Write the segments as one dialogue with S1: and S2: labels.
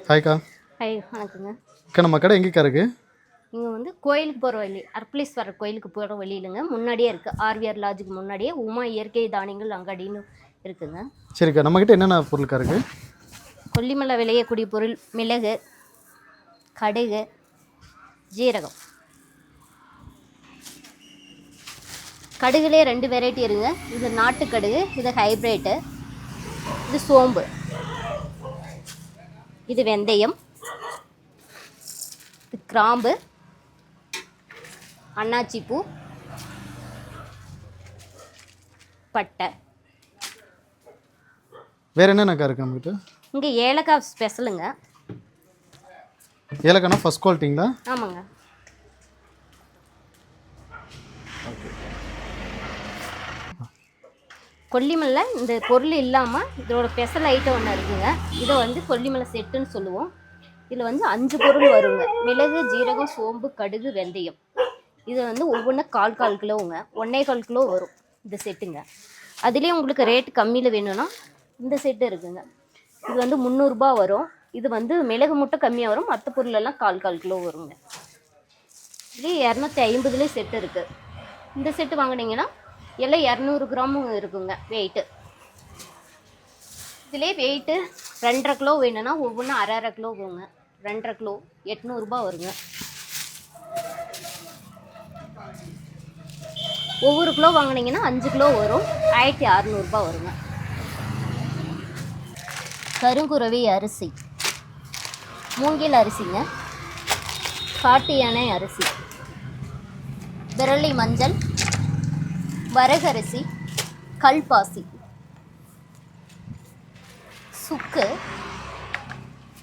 S1: ஹாய்க்கா.
S2: Hi, வணக்கங்க.
S1: அக்கா, நம்ம கடை எங்கேக்கா இருக்குது?
S2: இங்கே வந்து கோயிலுக்கு போகிற வழி, அர்ப்பளீஸ்வரர் கோயிலுக்கு போகிற வழியிலுங்க, முன்னாடியே இருக்குது. ஆர்விஆர் லாட்ஜுக்கு முன்னாடியே உமா இயற்கை தானியங்கள் அங்காடின்னு இருக்குங்க.
S1: சரிக்கா, நம்மக்கிட்ட என்னென்ன பொருளுக்கா இருக்குது?
S2: கொல்லிமலை விளையக்கூடிய பொருள் மிளகு, கடுகு, ஜீரகம். கடுகுலே 2 வெரைட்டி இருங்க. இது நாட்டு கடுகு, இது ஹைப்ரேட்டு, இது சோம்பு, இது வெந்தயம், இது கிராம்பு, அன்னாச்சிப்பூ, பட்டை.
S1: வேறு என்னென்னக்கா இருக்குது நம்மக்கிட்ட?
S2: இங்கே ஏலக்காய் ஸ்பெஷலுங்க.
S1: ஏலக்காய்னா ஃபஸ்ட் குவாலிட்டிங்களா?
S2: ஆமாங்க. கொல்லிமலை இந்த பொருள் இல்லாமல் இதோட ஸ்பெஷல் ஐட்டம் ஒன்று இருக்குங்க. இதை வந்து கொல்லிமலை செட்டுன்னு சொல்லுவோம். இதில் வந்து 5 பொருள் வருங்க. மிளகு, ஜீரகம், சோம்பு, கடுகு, வெந்தயம். இது வந்து ஒவ்வொன்றும் 1/4 கிலோங்க, 1.25 கிலோ வரும் இந்த செட்டுங்க. அதுலேயே உங்களுக்கு ரேட் கம்மியில் வேணும்னா இந்த செட்டு இருக்குங்க. இது வந்து 300 ரூபா வரும். இது வந்து மிளகு மட்டும் கம்மியாக வரும், மற்ற பொருளெல்லாம் 1/4 கிலோ வருங்க. இதுலேயே 250 செட்டு இருக்குது. இந்த செட்டு வாங்கினீங்கன்னா எல்லாம் 200 கிராமும் இருக்குங்க வெயிட்டு. இதிலே வெயிட்டு 2.5 கிலோ வேணும்னா ஒவ்வொன்றும் 1/2 கிலோ வருங்க. 2.5 கிலோ 800 ரூபா வருங்க. ஒவ்வொரு கிலோ வாங்கினீங்கன்னா 5 கிலோ வரும், 1600 ரூபா வருங்க. கருங்குரவி அரிசி, மூங்கில் அரிசிங்க, காட்டு யானை அரிசி, விரலி மஞ்சள், வரகரிசி, கல்பாசி, சுக்கு.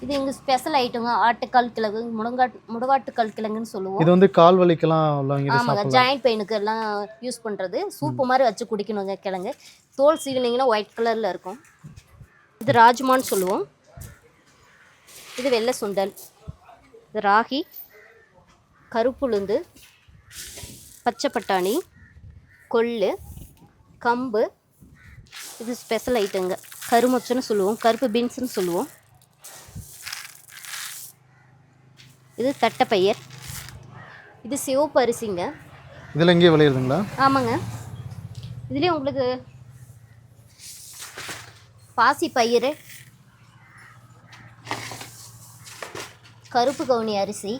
S2: இது எங்கள் ஸ்பெஷல் ஐட்டங்க. ஆட்டுக்கால் கிழங்கு, முடவாட்டுக்கால் கிழங்குன்னு சொல்லுவோம்.
S1: இது வந்து கால் வலிக்கெல்லாம்
S2: ஆமாங்க, ஜாயிண்ட் பெயினுக்கு எல்லாம் யூஸ் பண்ணுறது. சூப்பு மாதிரி வச்சு குடிக்கணுங்க. கிழங்கு தோல் சீவினிங்கன்னா ஒயிட் கலரில் இருக்கும். இது ராஜ்மான்னு சொல்லுவோம். இது வெள்ளை சுண்டல், இது ராகி, கருப்புளுந்து, பச்சை பட்டாணி, கொள்ளு, கம்பு. இது ஸ்பெஷல் ஐட்டங்க. கருமொச்சன்னு சொல்லுவோம், கருப்பு பீன்ஸ்னு சொல்லுவோம். இது தட்டைப்பயிர், இது சிவப்பு அரிசிங்க.
S1: இதில் எங்கேயே விளையுதுங்களா?
S2: ஆமாங்க. இதுலேயே உங்களுக்கு பாசி பயிர், கருப்பு கவுனி அரிசி,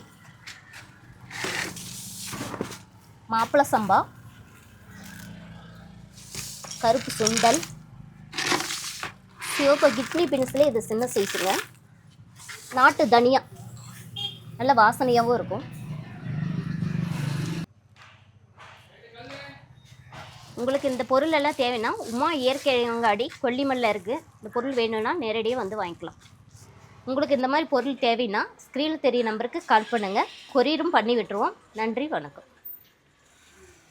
S2: மாப்பிள சம்பா, கருப்பு சுண்டல், சிவப்பு கிட்னி பீன்ஸ்லேயே இது சின்ன சைஸுங்க. நாட்டு தனியா நல்ல வாசனையாகவும் இருக்கும். உங்களுக்கு இந்த பொருள் எல்லாம் தேவைன்னா உமா இயற்கை அங்காடி கொல்லிமலையில் இருக்குது. இந்த பொருள் வேணும்னா நேரடியாக வந்து வாங்கிக்கலாம். உங்களுக்கு இந்த மாதிரி பொருள் தேவைன்னா ஸ்க்ரீனில் தெரிய நம்பருக்கு கால் பண்ணுங்கள். கொரியரும் பண்ணி விட்டுருவோம். நன்றி, வணக்கம்.